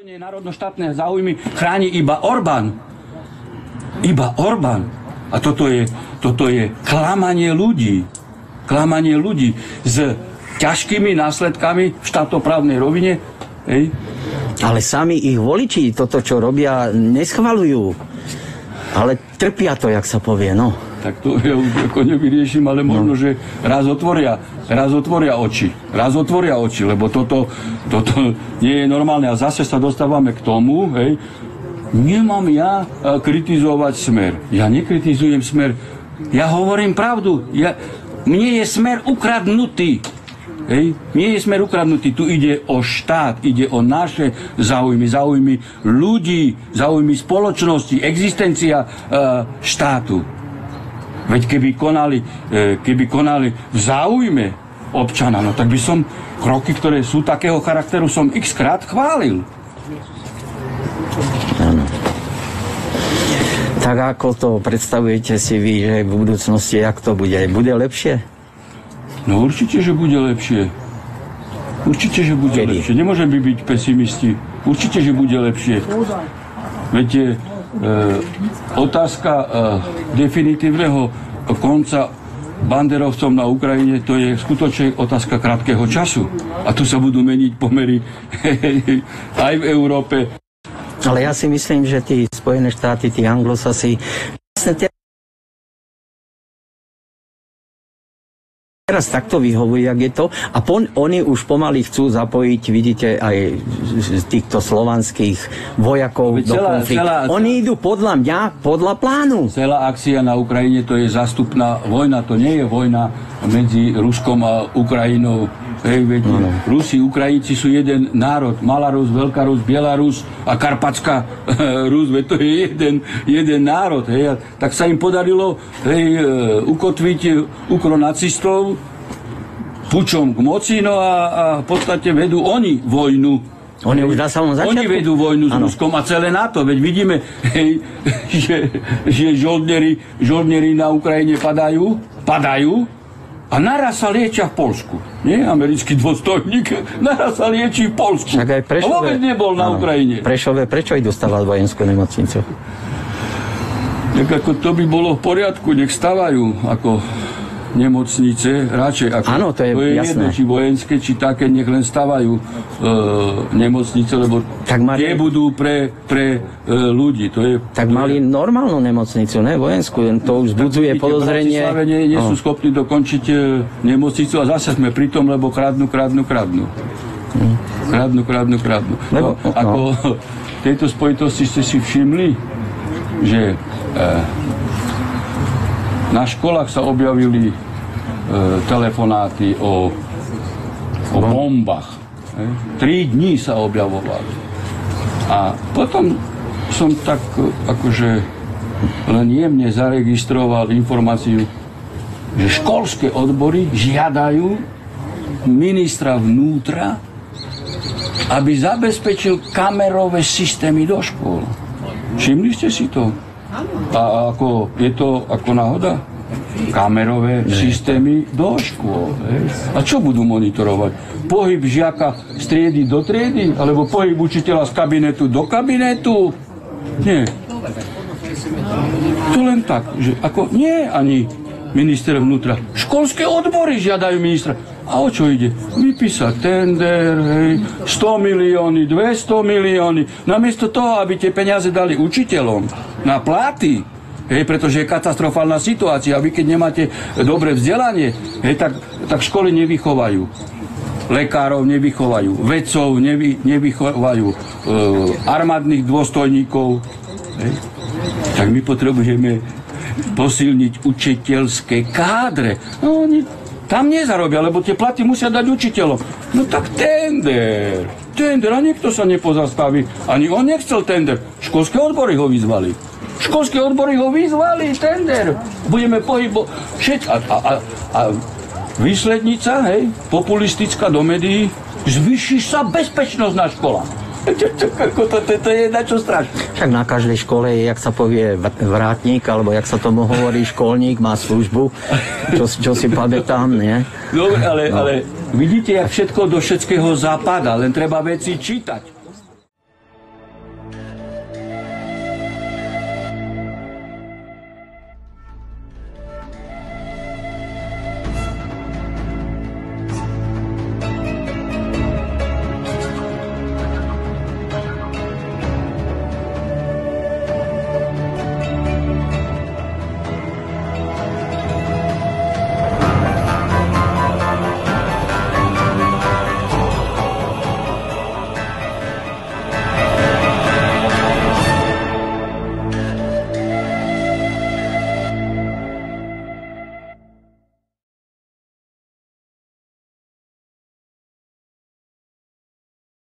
Národnoštátne záujmy chráni iba Orbán. Iba Orbán. A toto je klamanie ľudí. Klamanie ľudí s ťažkými následkami v štátoprávnej rovine. Hej. Ale sami ich voliči toto, čo robia, neschvaľujú. Ale trpia to, jak sa povie, no. Tak to ja už ako nevyriešim, ale možno, že raz otvoria oči, lebo toto nie je normálne. A zase sa dostávame k tomu, hej, nemám ja kritizovať Smer. Ja nekritizujem Smer, ja hovorím pravdu. Mne je Smer ukradnutý. Hej. Nie je Smer ukradnutý, tu ide o štát, ide o naše záujmy ľudí, záujmy spoločnosti, existencia štátu. Veď keby konali v záujme občana, no tak by som kroky, ktoré sú takého charakteru, som x-krát chválil. Áno. Tak ako to predstavujete si vy, že v budúcnosti, jak to bude? Bude lepšie? No určite, že bude lepšie. Lepšie. Nemôžeme byť pesimisti. Určite, že bude lepšie. Viete, otázka definitívneho konca banderovcom na Ukrajine, to je skutočne otázka krátkeho času. A tu sa budú meniť pomery aj v Európe. Ale ja si myslím, že tí Spojené štáty, tí anglosasi, teraz takto vyhovujú, jak je to. A oni už pomaly chcú zapojiť, vidíte, aj z týchto slovanských vojakov do konfliktu. Oni idú podľa mňa, podľa plánu. Celá akcia na Ukrajine, to je zástupná vojna. To nie je vojna medzi Ruskom a Ukrajinou. Rusi, Ukrajinci sú jeden národ. Malá Rus, Veľká Rus, Biela Rus a Karpatská Rus. To je jeden národ. Hej. Tak sa im podarilo ukotviť ukronacistov pučom k moci, no a v podstate vedú oni vojnu. Oni už na samom začiatku? Oni vedú vojnu s Ruskom a celé NATO. Veď vidíme, že žoldneri na Ukrajine padajú a naraz sa liečia v Poľsku. Nie? Americký dôstojník naraz sa liečí v Poľsku. Však aj Prešove, a vôbec nebol na Ukrajine. Prešove, prečo idú stavať vojenskú nemocnicu? Tak ako to by bolo v poriadku, nech stavajú ako nemocnice, radšej ako... Áno, to je jasné. Jedno, či vojenské, či také, nech len stavajú nemocnice, lebo tie budú pre ľudí. Tak mali normálnu nemocnicu, ne vojenskú, to už vzbudzuje podozrenie. V Bratislave nie sú schopní dokončiť nemocnicu a zase sme pri tom, lebo kradnú. Ako v tejto spojitosti ste si všimli, že na školách sa objavili telefonáty o bombách. 3 dní sa objavovali. A potom som tak akože len jemne zaregistroval informáciu, že školské odbory žiadajú ministra vnútra, aby zabezpečil kamerové systémy do škôl. Všimli ste si to? A ako je to ako náhoda? Kamerové systémy do škôl. A čo budú monitorovať? Pohyb žiaka z triedy do triedy? Alebo pohyb učiteľa z kabinetu do kabinetu? Nie. To len tak, že ako nie ani minister vnútra. Školské odbory žiadajú ministra. A o čo ide? Vypísať tender, 100 milióny, 200 milióny. Namiesto toho, aby tie peniaze dali učiteľom na platy, pretože je katastrofálna situácia. A vy, keď nemáte dobré vzdelanie, tak školy nevychovajú. Lekárov nevychovajú, vedcov nevychovajú, armádnych dôstojníkov. Tak my potrebujeme posilniť učiteľské kádre. No, oni tam nezarobia, lebo tie platy musia dať učiteľom. No tak tender, a nikto sa nepozastaví. Ani on nechcel tender. Školské odbory ho vyzvali. Tender. Budeme a výslednica, populistická do médií, zvýši sa bezpečnosť na školách. To je na čo strašné. Však na každej škole je, jak sa povie, vrátnik, alebo jak sa tomu hovorí, školník, má službu, čo si pamätám, nie? No, ale vidíte, jak všetko do všetkého zapadá, len treba veci čítať.